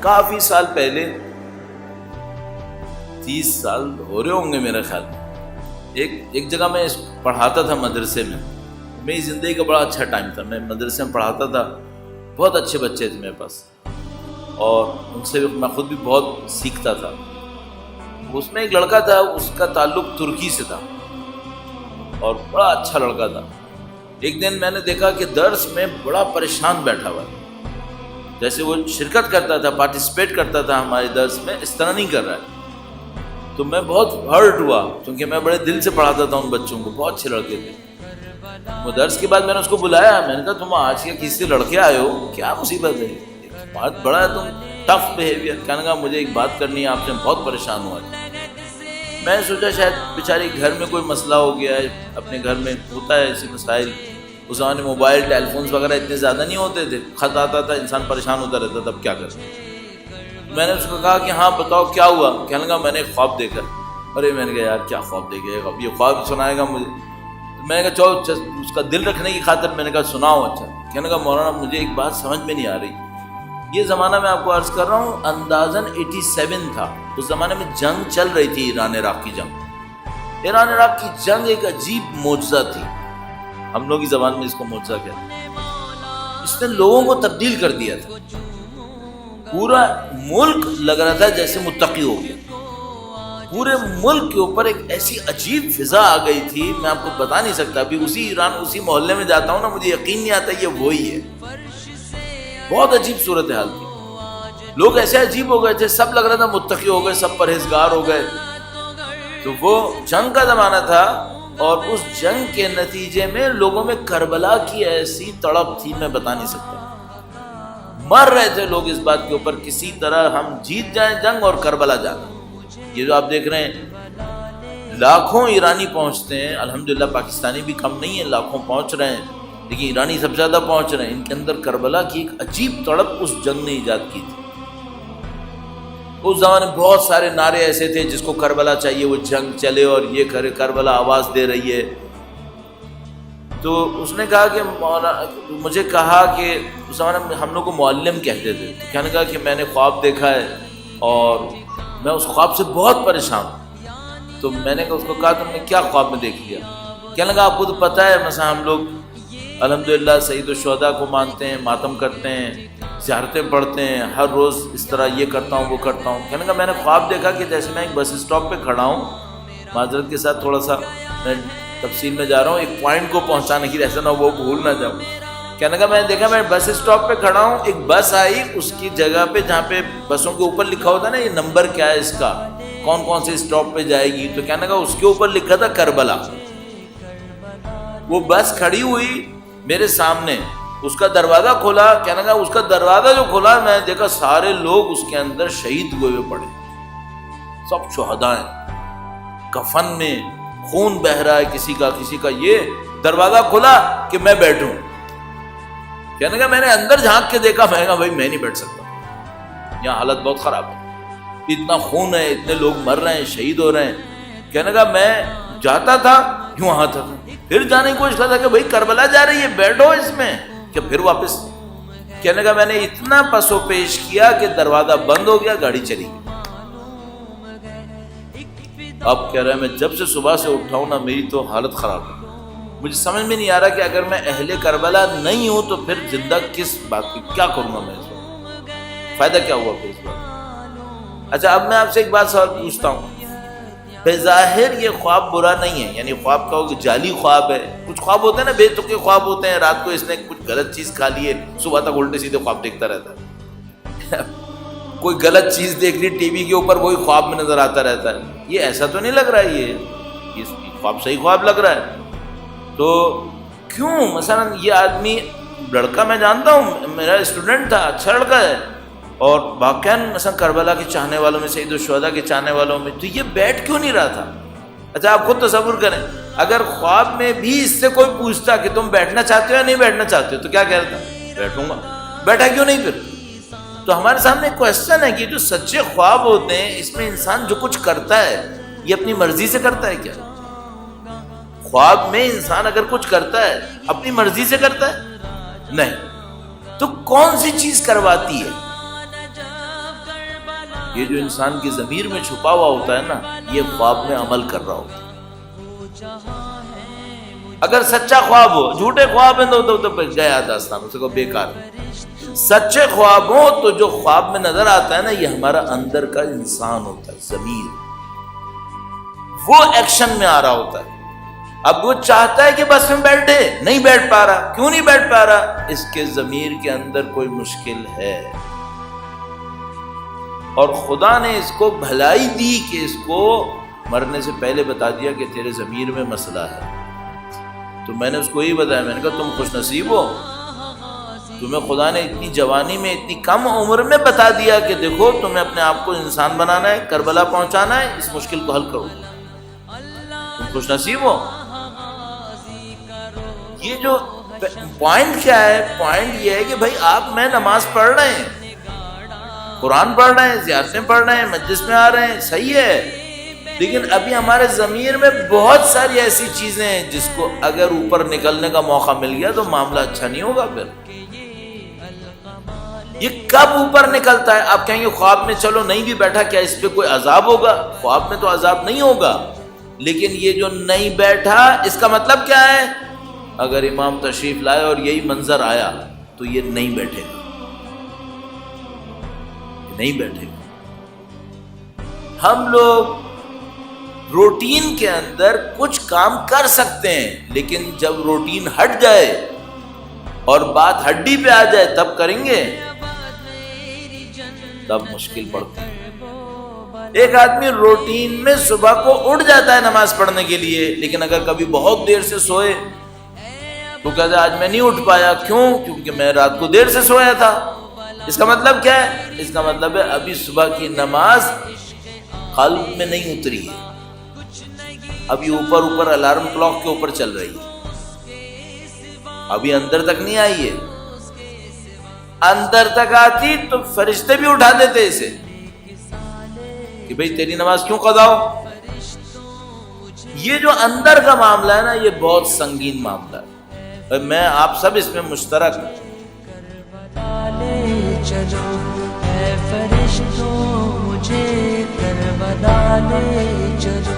کافی سال پہلے، 30 سال ہو رہے ہوں گے میرے خیال میں، ایک جگہ میں پڑھاتا تھا مدرسے میں. میری زندگی کا بڑا اچھا ٹائم تھا. میں مدرسے میں پڑھاتا تھا، بہت اچھے بچے تھے میرے پاس، اور ان سے میں خود بھی بہت سیکھتا تھا. اس میں ایک لڑکا تھا، اس کا تعلق ترکی سے تھا اور بڑا اچھا لڑکا تھا. ایک دن میں نے دیکھا کہ درس میں بڑا پریشان بیٹھا ہوا ہے. جیسے وہ شرکت کرتا تھا، پارٹیسپیٹ کرتا تھا ہمارے درس میں، اس طرح نہیں کر رہا ہے. تو میں بہت ہرٹ ہوا، کیونکہ میں بڑے دل سے پڑھاتا تھا ان بچوں کو، بہت اچھے لڑکے تھے. وہ درس کے بعد میں نے اس کو بلایا، میں نے کہا تم آج کے کسی لڑکے آئے ہو، کیا مصیبت ہے، بہت بڑا ہے تم، ٹف بیہیویئر. کہنے لگا مجھے ایک بات کرنی ہے آپ سے، بہت پریشان ہوا. میں سوچا شاید بیچارے گھر میں کوئی مسئلہ ہو گیا ہے، اپنے گھر میں ہوتا ہے ایسے مسائل. اس زمانے میں موبائل ٹیلی فونس وغیرہ اتنے زیادہ نہیں ہوتے تھے، خط آتا تھا، انسان پریشان ہوتا رہتا تھا، اب کیا کرے. میں نے اس کو کہا کہ ہاں بتاؤ کیا ہوا. کہنے لگا میں نے ایک خواب دیکھا. ارے میں نے کہا یار کیا خواب دیکھے، اب یہ خواب سنائے گا مجھے. میں نے کہا چلو اس کا دل رکھنے کی خاطر میں نے کہا سناؤ. اچھا. کہنے لگا مولانا مجھے ایک بات سمجھ میں نہیں آ رہی. یہ زمانہ میں آپ کو عرض کر رہا ہوں اندازاً 87 تھا. اس زمانے میں جنگ چل رہی تھی، ایران عراق کی جنگ. ایران عراق کی جنگ ایک عجیب معجزہ تھی، ہم لوگ کی زبان میں اس کو معجزہ کہتے ہیں. اس نے لوگوں کو تبدیل کر دیا تھا. پورا ملک لگ رہا تھا جیسے متقی ہو گیا. پورے ملک کے اوپر ایک ایسی عجیب فضا آ گئی تھی، میں آپ کو بتا نہیں سکتا. ابھی اسی ایران اسی محلے میں جاتا ہوں نا، مجھے یقین نہیں آتا یہ وہی ہے. بہت عجیب صورتحال تھی. لوگ ایسے عجیب ہو گئے تھے، سب لگ رہا تھا متقی ہو گئے، سب پرہیزگار ہو گئے. تو وہ جنگ کا زمانہ تھا، اور اس جنگ کے نتیجے میں لوگوں میں کربلا کی ایسی تڑپ تھی میں بتا نہیں سکتا. مر رہے تھے لوگ اس بات کے اوپر کسی طرح ہم جیت جائیں جنگ اور کربلا جانا. یہ جو آپ دیکھ رہے ہیں لاکھوں ایرانی پہنچتے ہیں، الحمدللہ پاکستانی بھی کم نہیں ہیں، لاکھوں پہنچ رہے ہیں، لیکن ایرانی سب سے زیادہ پہنچ رہے ہیں. ان کے اندر کربلا کی ایک عجیب تڑپ اس جنگ نے ایجاد کی تھی. اس زمانے میں بہت سارے نعرے ایسے تھے جس کو کربلا چاہیے، وہ جنگ چلے اور یہ کرے، کربلا آواز دے رہی ہے. تو اس نے کہا کہ مجھے کہا کہ اس زمانے میں ہم لوگ کو معلم کہتے تھے. کہنے کہا کہ میں نے خواب دیکھا ہے اور میں اس خواب سے بہت پریشان ہوں. تو میں نے اس کو کہا تم نے کیا خواب میں دیکھ لیا. کہنے لگا آپ کو تو پتہ ہے مثلا ہم لوگ الحمدللہ سید الشہداء کو مانتے ہیں، ماتم کرتے ہیں، زیارتیں پڑھتے ہیں، ہر روز اس طرح یہ کرتا ہوں وہ کرتا ہوں. کہنے لگا میں نے خواب دیکھا کہ جیسے میں ایک بس اسٹاپ پہ کھڑا ہوں، معذرت کے ساتھ تھوڑا سا میں تفصیل میں جا رہا ہوں ایک پوائنٹ کو پہنچانے کی، ایسا نہ وہ بھول نہ جاؤں. کہنے لگا میں نے دیکھا میں بس اسٹاپ پہ کھڑا ہوں، ایک بس آئی، اس کی جگہ پہ جہاں پہ بسوں کے اوپر لکھا ہوتا ہے نا یہ نمبر کیا ہے اس کا، کون کون سے اسٹاپ پہ جائے گی، تو کہنے لگا اس کے اوپر لکھا تھا کربلا. وہ بس کھڑی ہوئی میرے سامنے، اس کا دروازہ کھولا. کہنے لگا اس کا دروازہ جو کھولا میں دیکھا سارے لوگ اس کے اندر شہید ہوئے ہوئے پڑے، سب شہداء ہیں، کفن میں خون بہہ رہا ہے کسی کا کسی کا. یہ دروازہ کھلا کہ میں بیٹھوں. کہنے لگا میں نے اندر جھانک کے دیکھا، میں کہا بھائی میں نہیں بیٹھ سکتا، یہاں حالت بہت خراب ہے، اتنا خون ہے، اتنے لوگ مر رہے ہیں، شہید ہو رہے ہیں. کہنے لگا میں جاتا تھا یوں آتا تھا، پھر جانے کی کوشش کرتا کہ بھائی کربلا جا رہی ہے بیٹھو اس میں، کہ پھر واپس. کہنے لگا میں نے اتنا پس و پیش کیا کہ دروازہ بند ہو گیا، گاڑی چلی گئی. اب کہہ رہا ہے میں جب سے صبح سے اٹھا ہوں نا میری تو حالت خراب ہے. مجھے سمجھ میں نہیں آ رہا کہ اگر میں اہل کربلا نہیں ہوں تو پھر زندہ کس بات کی، کیا کروں گا میں اس وقت، فائدہ کیا ہوا پھر اس وقت. اچھا اب میں آپ سے ایک بات سوال پوچھتا ہوں. بظاہر یہ خواب برا نہیں ہے، یعنی خواب کہو کہ جعلی خواب ہے. کچھ خواب ہوتے ہیں نا بے تکے خواب ہوتے ہیں، رات کو اس نے کچھ غلط چیز کھا لی ہے، صبح تک الٹے سیدھے خواب دیکھتا رہتا ہے. کوئی غلط چیز دیکھ لی ٹی وی کے اوپر، وہی خواب میں نظر آتا رہتا ہے. یہ ایسا تو نہیں لگ رہا ہے، یہ خواب صحیح خواب لگ رہا ہے. تو کیوں مثلا یہ آدمی لڑکا میں جانتا ہوں، میرا اسٹوڈنٹ تھا، اچھا لڑکا ہے، اور واقعاً مثلا کربلا کے چاہنے والوں میں، سید الشہداء کے چاہنے والوں میں، تو یہ بیٹھ کیوں نہیں رہا تھا. اچھا آپ خود تصور کریں اگر خواب میں بھی اس سے کوئی پوچھتا کہ تم بیٹھنا چاہتے ہو یا نہیں بیٹھنا چاہتے ہو، تو کیا کہتا؟ بیٹھوں گا. بیٹھا کیوں نہیں پھر؟ تو ہمارے سامنے کوشچن ہے کہ جو سچے خواب ہوتے ہیں اس میں انسان جو کچھ کرتا ہے یہ اپنی مرضی سے کرتا ہے کیا؟ خواب میں انسان اگر کچھ کرتا ہے اپنی مرضی سے کرتا ہے؟ نہیں. تو کون سی چیز کرواتی ہے؟ یہ جو انسان کی ضمیر میں چھپا ہوا ہوتا ہے نا، یہ خواب میں عمل کر رہا ہوتا ہے۔ اگر سچا خواب ہو، جھوٹے خواب ہیں تو گیا داستان، اسے کو بیکار۔ سچے خواب ہو تو جو خواب میں نظر آتا ہے نا، یہ ہمارا اندر کا انسان ہوتا ہے، ضمیر، وہ ایکشن میں آ رہا ہوتا ہے۔ اب وہ چاہتا ہے کہ بس میں بیٹھے، نہیں بیٹھ پا رہا۔ کیوں نہیں بیٹھ پا رہا؟ اس کے ضمیر کے اندر کوئی مشکل ہے، اور خدا نے اس کو بھلائی دی کہ اس کو مرنے سے پہلے بتا دیا کہ تیرے ضمیر میں مسئلہ ہے۔ تو میں نے اس کو یہی بتایا، میں نے کہا تم خوش نصیب ہو، تمہیں خدا نے اتنی جوانی میں، اتنی کم عمر میں بتا دیا کہ دیکھو تمہیں اپنے آپ کو انسان بنانا ہے، کربلا پہنچانا ہے، اس مشکل کو حل کرو، تم خوش نصیب ہو۔ یہ جو پوائنٹ کیا ہے؟ پوائنٹ یہ ہے کہ بھائی آپ میں نماز پڑھ رہے ہیں، قرآن پڑھ رہے ہیں، زیارتیں پڑھ رہے ہیں، مجلس میں آ رہے ہیں، صحیح ہے، لیکن ابھی ہمارے ضمیر میں بہت ساری ایسی چیزیں ہیں جس کو اگر اوپر نکلنے کا موقع مل گیا تو معاملہ اچھا نہیں ہوگا۔ پھر یہ کب اوپر نکلتا ہے؟ آپ کہیں گے خواب میں چلو نہیں بھی بیٹھا، کیا اس پہ کوئی عذاب ہوگا؟ خواب میں تو عذاب نہیں ہوگا، لیکن یہ جو نہیں بیٹھا، اس کا مطلب کیا ہے؟ اگر امام تشریف لائے اور یہی منظر آیا تو یہ نہیں بیٹھے گا، نہیں بیٹھے گا۔ ہم لوگ روٹین کے اندر کچھ کام کر سکتے ہیں، لیکن جب روٹین ہٹ جائے اور بات ہڈی پہ آ جائے تب کریں گے، تب مشکل پڑتی ہے۔ ایک آدمی روٹین میں صبح کو اٹھ جاتا ہے نماز پڑھنے کے لیے، لیکن اگر کبھی بہت دیر سے سوئے تو کہتا ہے آج میں نہیں اٹھ پایا، کیوں؟ کیونکہ میں رات کو دیر سے سویا تھا۔ اس کا مطلب کیا ہے؟ اس کا مطلب ہے ابھی صبح کی نماز قلب میں نہیں اتری ہے، ابھی اوپر اوپر الارم کلاک کے اوپر چل رہی ہے، ابھی اندر تک نہیں آئی ہے۔ اندر تک آتی تو فرشتے بھی اٹھا دیتے اسے کہ بھئی تیری نماز کیوں قضا ہو۔ یہ جو اندر کا معاملہ ہے نا، یہ بہت سنگین معاملہ ہے، میں آپ سب اس میں مشترک ہیں۔ چلو اے فرشتوں مجھے کربلا لے چلو۔